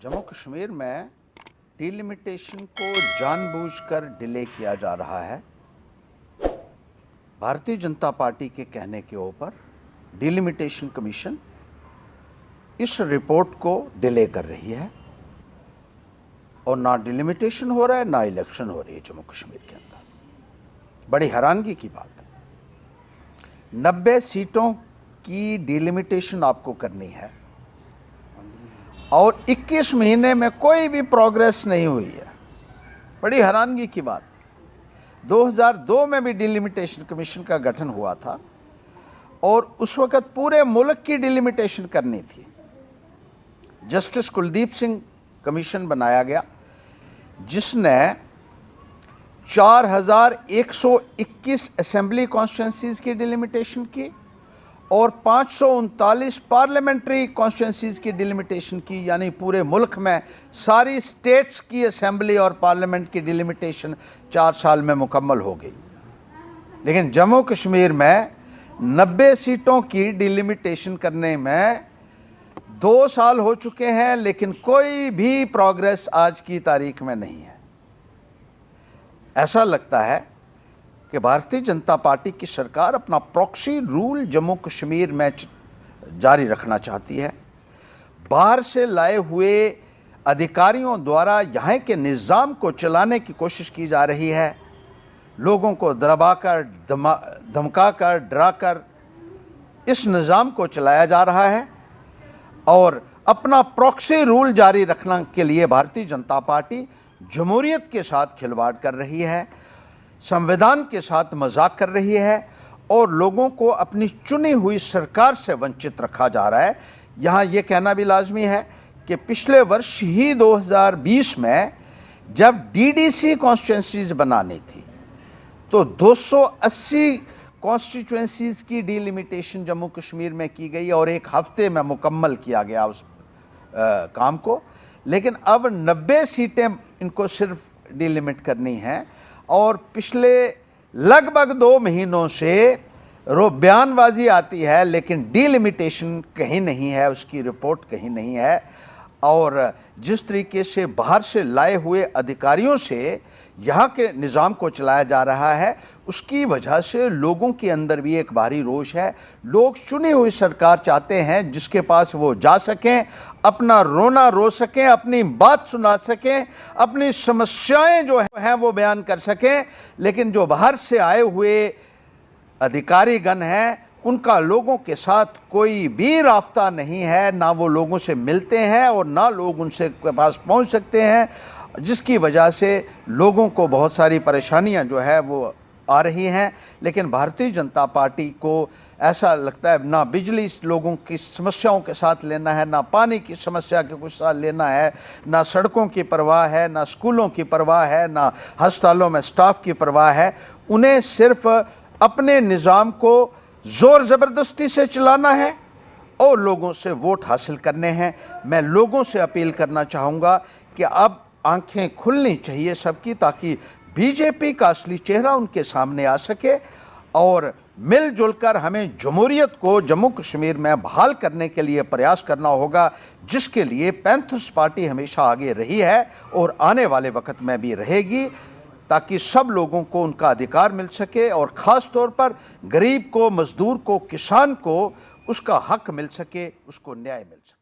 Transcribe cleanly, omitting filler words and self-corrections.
जम्मू कश्मीर में डिलिमिटेशन को जानबूझकर डिले किया जा रहा है। भारतीय जनता पार्टी के कहने के ऊपर डिलिमिटेशन कमीशन इस रिपोर्ट को डिले कर रही है और ना डिलिमिटेशन हो रहा है ना इलेक्शन हो रही है जम्मू कश्मीर के अंदर। बड़ी हैरानगी की बात है। 90 सीटों की डिलिमिटेशन आपको करनी है और 21 महीने में कोई भी प्रोग्रेस नहीं हुई है। बड़ी हैरानगी की बात। 2002 में भी डिलिमिटेशन कमीशन का गठन हुआ था और उस वक़्त पूरे मुल्क की डिलिमिटेशन करनी थी। जस्टिस कुलदीप सिंह कमीशन बनाया गया जिसने 4121 असेंबली कॉन्स्टिट्यूंसीज की डिलिमिटेशन की और 539 पार्लियामेंट्री कॉन्स्टिट्यूंसीज की डिलिमिटेशन की, यानी पूरे मुल्क में सारी स्टेट्स की असेंबली और पार्लियामेंट की डिलिमिटेशन 4 साल में मुकम्मल हो गई। लेकिन जम्मू कश्मीर में 90 सीटों की डिलिमिटेशन करने में 2 साल हो चुके हैं, लेकिन कोई भी प्रोग्रेस आज की तारीख में नहीं है। ऐसा लगता है कि भारतीय जनता पार्टी की सरकार अपना प्रॉक्सी रूल जम्मू कश्मीर में जारी रखना चाहती है। बाहर से लाए हुए अधिकारियों द्वारा यहाँ के निज़ाम को चलाने की कोशिश की जा रही है। लोगों को दबाकर, धमकाकर, डराकर इस निज़ाम को चलाया जा रहा है और अपना प्रॉक्सी रूल जारी रखने के लिए भारतीय जनता पार्टी जमहूरियत के साथ खिलवाड़ कर रही है, संविधान के साथ मजाक कर रही है और लोगों को अपनी चुनी हुई सरकार से वंचित रखा जा रहा है। यहाँ ये कहना भी लाजमी है कि पिछले वर्ष ही 2020 में जब डीडीसी कॉन्स्टिट्यूंसीज बनानी थी तो 280 कॉन्स्टिट्यूंसीज की डिलिमिटेशन जम्मू कश्मीर में की गई और 1 हफ्ते में मुकम्मल किया गया उस काम को। लेकिन अब 90 सीटें इनको सिर्फ डिलिमिट करनी हैं और पिछले लगभग 2 महीनों से बयानबाजी आती है लेकिन डिलिमिटेशन कहीं नहीं है, उसकी रिपोर्ट कहीं नहीं है। और जिस तरीके से बाहर से लाए हुए अधिकारियों से यहाँ के निज़ाम को चलाया जा रहा है, उसकी वजह से लोगों के अंदर भी एक भारी रोष है। लोग चुनी हुई सरकार चाहते हैं जिसके पास वो जा सकें, अपना रोना रो सकें, अपनी बात सुना सकें, अपनी समस्याएं जो हैं वो बयान कर सकें। लेकिन जो बाहर से आए हुए अधिकारीगण हैं उनका लोगों के साथ कोई भी राब्ता नहीं है, ना वो लोगों से मिलते हैं और ना लोग उनसे के पास पहुंच सकते हैं, जिसकी वजह से लोगों को बहुत सारी परेशानियां जो है वो आ रही हैं। लेकिन भारतीय जनता पार्टी को ऐसा लगता है ना बिजली लोगों की समस्याओं के साथ लेना है, ना पानी की समस्या के कुछ साथ लेना है, ना सड़कों की परवाह है, ना स्कूलों की परवाह है, ना अस्पतालों में स्टाफ की परवाह है। उन्हें सिर्फ अपने निज़ाम को ज़ोर ज़बरदस्ती से चलाना है और लोगों से वोट हासिल करने हैं। मैं लोगों से अपील करना चाहूँगा कि अब आंखें खुलनी चाहिए सबकी, ताकि बीजेपी का असली चेहरा उनके सामने आ सके और मिलजुल कर हमें जमहूरियत को जम्मू कश्मीर में बहाल करने के लिए प्रयास करना होगा, जिसके लिए पैंथर्स पार्टी हमेशा आगे रही है और आने वाले वक्त में भी रहेगी, ताकि सब लोगों को उनका अधिकार मिल सके और ख़ास तौर पर गरीब को, मज़दूर को, किसान को उसका हक मिल सके, उसको न्याय मिल सके।